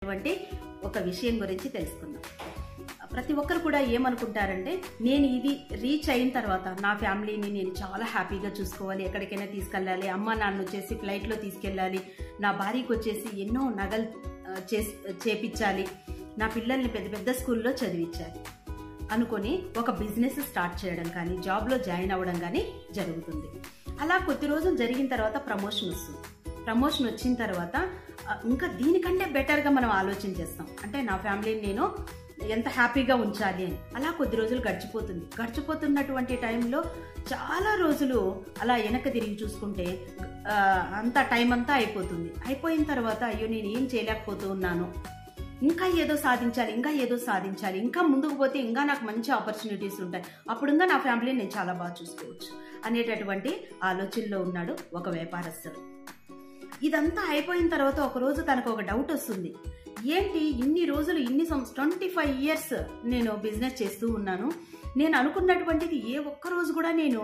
వంటి ఒక విషయం గురించి తెలుసుకుందాం. ప్రతి ఒక్కరు కూడా ఏమనుకుంటారంటే, నేను ఇది రీచ్ అయిన తర్వాత నా ఫ్యామిలీని నేను చాలా హ్యాపీగా చూసుకోవాలి, ఎక్కడికైనా తీసుకెళ్ళాలి, అమ్మ నాన్న వచ్చేసి ఫ్లైట్లో తీసుకెళ్ళాలి, నా భార్యకి వచ్చేసి ఎన్నో నగలు చేపించాలి, నా పిల్లల్ని పెద్ద పెద్ద స్కూల్లో చదివించాలి అనుకొని ఒక బిజినెస్ స్టార్ట్ చేయడం కానీ జాబ్లో జాయిన్ అవ్వడం కానీ జరుగుతుంది. అలా కొద్ది రోజులు జరిగిన తర్వాత ప్రమోషన్ వస్తుంది. ప్రమోషన్ వచ్చిన తర్వాత ఇంకా దీనికంటే బెటర్గా మనం ఆలోచన చేస్తాం. అంటే నా ఫ్యామిలీని నేను ఎంత హ్యాపీగా ఉంచాలి అని. అలా కొద్ది రోజులు గడిచిపోతున్నటువంటి టైంలో చాలా రోజులు అలా వెనక్కి తిరిగి చూసుకుంటే అంత టైం అంతా అయిపోయిన తర్వాత అయ్యో నేను ఏం చేయలేకపోతూ ఉన్నాను, ఇంకా ఏదో సాధించాలి, ఇంకా ముందుకు పోతే ఇంకా నాకు మంచి ఆపర్చునిటీస్ ఉంటాయి, అప్పుడు ఇంకా నా ఫ్యామిలీని నేను చాలా బాగా చూసుకోవచ్చు అనేటటువంటి ఆలోచనలో ఉన్నాడు ఒక వ్యాపారస్తుడు. ఇదంతా అయిపోయిన తర్వాత ఒకరోజు తనకు ఒక డౌట్ వస్తుంది. ఏంటి ఇన్ని రోజులు 25 years నేను బిజినెస్ చేస్తూ ఉన్నాను, నేను అనుకున్నటువంటిది ఏ ఒక్క రోజు కూడా నేను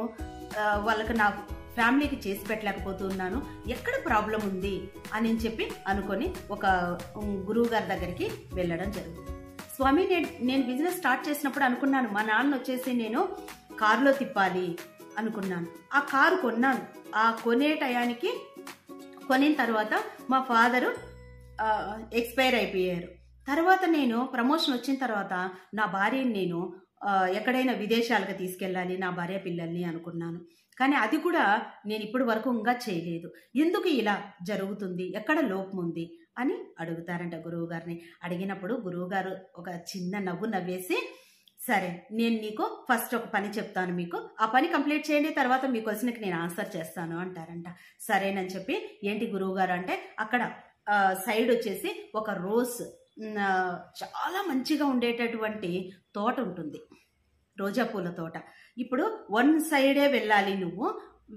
వాళ్ళకి నా ఫ్యామిలీకి చేసి పెట్టలేకపోతున్నాను, ఎక్కడ ప్రాబ్లం ఉంది అని చెప్పి అనుకొని ఒక గురువు గారి దగ్గరికి వెళ్ళడం జరుగుతుంది. స్వామి, నేను బిజినెస్ స్టార్ట్ చేసినప్పుడు అనుకున్నాను మా నాన్న వచ్చేసి నేను కారులో తిప్పాలి అనుకున్నాను. ఆ కారు కొన్నాను. ఆ కొనే టయానికి కొనిన తర్వాత మా ఫాదరు ఎక్స్పైర్ అయిపోయారు. తర్వాత నేను ప్రమోషన్ వచ్చిన తర్వాత నా భార్యని నేను ఎక్కడైనా విదేశాలకు తీసుకెళ్ళాలి, నా భార్య పిల్లల్ని అనుకున్నాను. కానీ అది కూడా నేను ఇప్పటి వరకు ఇంకా చేయలేదు. ఎందుకు ఇలా జరుగుతుంది, ఎక్కడ లోపం ఉంది అని అడుగుతారంట గురువు గారిని. అడిగినప్పుడు గురువు గారు ఒక చిన్న నవ్వు నవ్వేసి, సరే నేను నీకు ఫస్ట్ ఒక పని చెప్తాను, మీకు ఆ పని కంప్లీట్ చేయండి, తర్వాత మీ క్వశ్చన్కి నేను ఆన్సర్ చేస్తాను అంటారంట. సరేనని చెప్పి, ఏంటి గురువు గారు అంటే, అక్కడ సైడ్ వచ్చేసి ఒక రోజ్ చాలా మంచిగా ఉండేటటువంటి తోట ఉంటుంది, రోజా పూల తోట. ఇప్పుడు వన్ సైడే వెళ్ళాలి, నువ్వు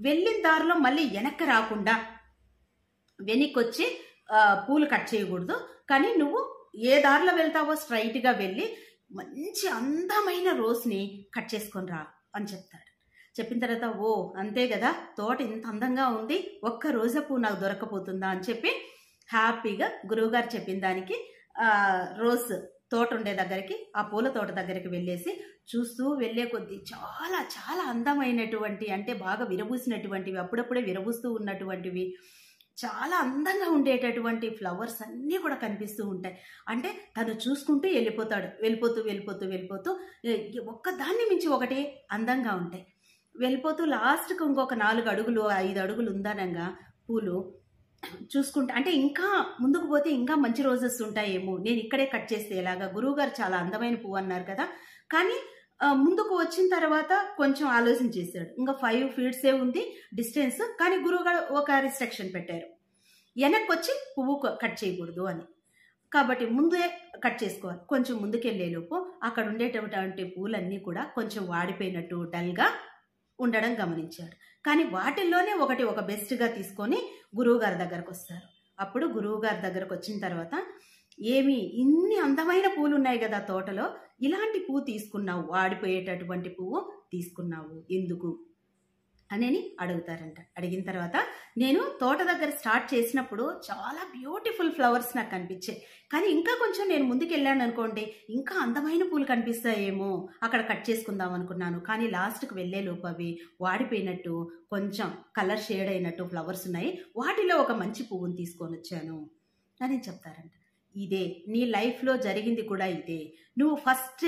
వెళ్ళిన దారిలో మళ్ళీ వెనక్కి రాకుండా వెనక్కి వచ్చి పూలు కట్ చేయకూడదు, కానీ నువ్వు ఏ దారిలో వెళ్తావో స్ట్రైట్గా వెళ్ళి మంచి అందమైన రోజ్ని కట్ చేసుకొని రా అని చెప్తాడు. చెప్పిన తర్వాత, ఓ అంతే కదా, తోట ఇంత అందంగా ఉంది, ఒక్క రోజా పువ్వు నాకు దొరకపోతుందా అని చెప్పి హ్యాపీగా గురువుగారు చెప్పిన దానికి రోజ్ తోట ఉండే దగ్గరికి, ఆ పూల తోట దగ్గరికి వెళ్ళేసి చూస్తూ వెళ్ళే కొద్దీ చాలా చాలా అందమైనటువంటి, అంటే బాగా విరబూసినటువంటివి, అప్పుడప్పుడే విరబూస్తూ ఉన్నటువంటివి, చాలా అందంగా ఉండేటటువంటి ఫ్లవర్స్ అన్నీ కూడా కనిపిస్తూ ఉంటాయి. అంటే తను చూసుకుంటూ వెళ్ళిపోతూ ఒక్కదాన్ని మించి ఒకటి అందంగా ఉంటాయి. వెళ్ళిపోతూ లాస్ట్కి ఇంకొక 4 అడుగులు 5 అడుగులు ఉందనంగా పూలు చూసుకుంటా, అంటే ఇంకా ముందుకు పోతే ఇంకా మంచి రోజెస్ ఉంటాయేమో, నేను ఇక్కడే కట్ చేస్తే ఎలాగా, గురువుగారు చాలా అందమైన పువ్వు అన్నారు కదా. కానీ ముందుకు వచ్చిన తర్వాత కొంచెం ఆలోచన చేశాడు. ఇంకా 5 feet ఉంది డిస్టెన్స్, కానీ గురువుగారు ఒక రిస్ట్రిక్షన్ పెట్టారు, వెనక్కి వచ్చి పువ్వు కట్ చేయకూడదు అని. కాబట్టి ముందే కట్ చేసుకోవాలి. కొంచెం ముందుకెళ్ళేలోపు అక్కడ ఉండేటటువంటి పూలన్నీ కూడా కొంచెం వాడిపోయినట్టు డల్గా ఉండడం గమనించాడు. కానీ వాటిల్లోనే ఒక బెస్ట్గా తీసుకొని గురువు గారి దగ్గరకు వస్తారు. అప్పుడు గురువు గారి దగ్గరకు వచ్చిన తర్వాత, ఏమి ఇన్ని అందమైన పూలు ఉన్నాయి కదా తోటలో, ఇలాంటి పువ్వు తీసుకున్నావు, వాడిపోయేటటువంటి పువ్వు తీసుకున్నావు ఎందుకు అని అడుగుతారంట. అడిగిన తర్వాత, నేను తోట దగ్గర స్టార్ట్ చేసినప్పుడు చాలా బ్యూటిఫుల్ ఫ్లవర్స్ నాకు కనిపించాయి, కానీ ఇంకా కొంచెం నేను ముందుకు వెళ్ళాను అనుకోండి, ఇంకా అందమైన పూలు కనిపిస్తాయేమో, అక్కడ కట్ చేసుకుందాం అనుకున్నాను, కానీ లాస్ట్కి వెళ్ళే లోపు అవి వాడిపోయినట్టు కొంచెం కలర్ షేడ్ అయినట్టు ఫ్లవర్స్ ఉన్నాయి, వాటిలో ఒక మంచి పువ్వుని తీసుకొని వచ్చాను అని చెప్తారంట. ఇదే నీ లైఫ్లో జరిగింది కూడా ఇదే. నువ్వు ఫస్ట్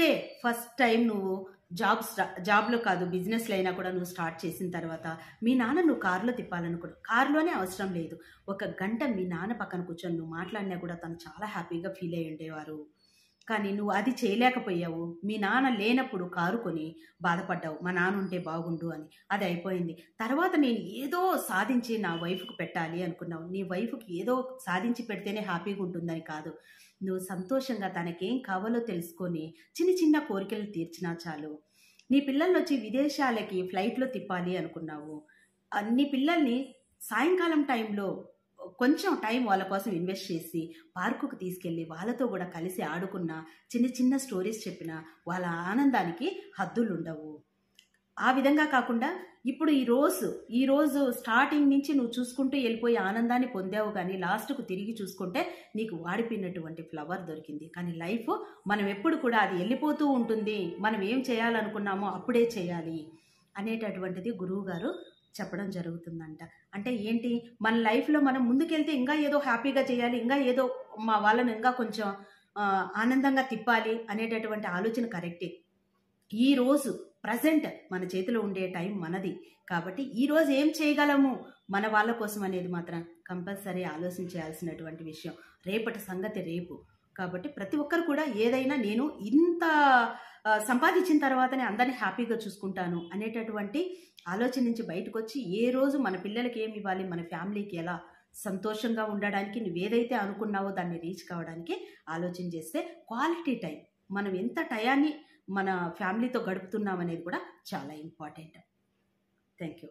టైం నువ్వు జాబ్లో కాదు, బిజినెస్లో అయినా కూడా నువ్వు స్టార్ట్ చేసిన తర్వాత మీ నాన్న నువ్వు కారులో తిప్పాలనుకో, కారులోనే అవసరం లేదు, 1 గంట మీ నాన్న పక్కన కూర్చొని నువ్వు మాట్లాడినా కూడా తను చాలా హ్యాపీగా ఫీల్ అయ్యి ఉండేవారు. కానీ నువ్వు అది చేయలేకపోయావు. మీ నాన్న లేనప్పుడు కారు కొని బాధపడ్డావు, మా నాన్న ఉంటే బాగుండు అని. అది అయిపోయింది. తర్వాత నేను ఏదో సాధించి నా వైఫ్కి పెట్టాలి అనుకున్నావు. నీ వైఫ్కి ఏదో సాధించి పెడితేనే హ్యాపీగా ఉంటుందని కాదు, నువ్వు సంతోషంగా తనకేం కావాలో తెలుసుకొని చిన్న కోరికలు తీర్చినా చాలు. నీ పిల్లల్ని వచ్చి విదేశాలకి ఫ్లైట్లో తిప్పాలి అనుకున్నావు. నీ పిల్లల్ని సాయంకాలం టైంలో కొంచెం టైం వాళ్ళ కోసం ఇన్వెస్ట్ చేసి పార్కుకు తీసుకెళ్ళి వాళ్ళతో కూడా కలిసి ఆడుకున్న, చిన్న స్టోరీస్ చెప్పిన వాళ్ళ ఆనందానికి హద్దులు ఉండవు. ఆ విధంగా కాకుండా ఇప్పుడు ఈ రోజు స్టార్టింగ్ నుంచి నువ్వు చూసుకుంటూ వెళ్ళిపోయి ఆనందాన్ని పొందావు, కానీ లాస్ట్కు తిరిగి చూసుకుంటే నీకు వాడిపోయినటువంటి ఫ్లవర్ దొరికింది. కానీ లైఫ్ మనం ఎప్పుడు కూడా అది వెళ్ళిపోతూ ఉంటుంది, మనం ఏం చేయాలనుకున్నామో అప్పుడే చేయాలి అనేటటువంటిది గురువు గారు చెప్పడం జరుగుతుందంట. అంటే ఏంటి, మన లైఫ్లో మనం ముందుకెళ్తే ఇంకా ఏదో హ్యాపీగా చేయాలి, ఇంకా ఏదో మా వాళ్ళని ఇంకా కొంచెం ఆనందంగా తిప్పాలి అనేటటువంటి ఆలోచన కరెక్టే. ఈరోజు ప్రజెంట్ మన చేతిలో ఉండే టైం మనది కాబట్టి ఈరోజు ఏం చేయగలము మన వాళ్ళ కోసం అనేది మాత్రం కంపల్సరీ ఆలోచించాల్సినటువంటి విషయం. రేపటి సంగతి రేపు. కాబట్టి ప్రతి ఒక్కరు కూడా ఏదైనా నేను ఇంత సంపాదించిన తర్వాతనే అందరినీ హ్యాపీగా చూసుకుంటాను అనేటటువంటి ఆలోచన నుంచి బయటకు వచ్చి ఏ రోజు మన పిల్లలకి ఏమి ఇవ్వాలి, మన ఫ్యామిలీకి ఎలా సంతోషంగా ఉండడానికి నువ్వేదైతే అనుకున్నావో దాన్ని రీచ్ కావడానికి ఆలోచన చేస్తే క్వాలిటీ టైం, మనం ఎంత టయాన్ని మన ఫ్యామిలీతో గడుపుతున్నాం అనేది కూడా చాలా ఇంపార్టెంట్. Thank you.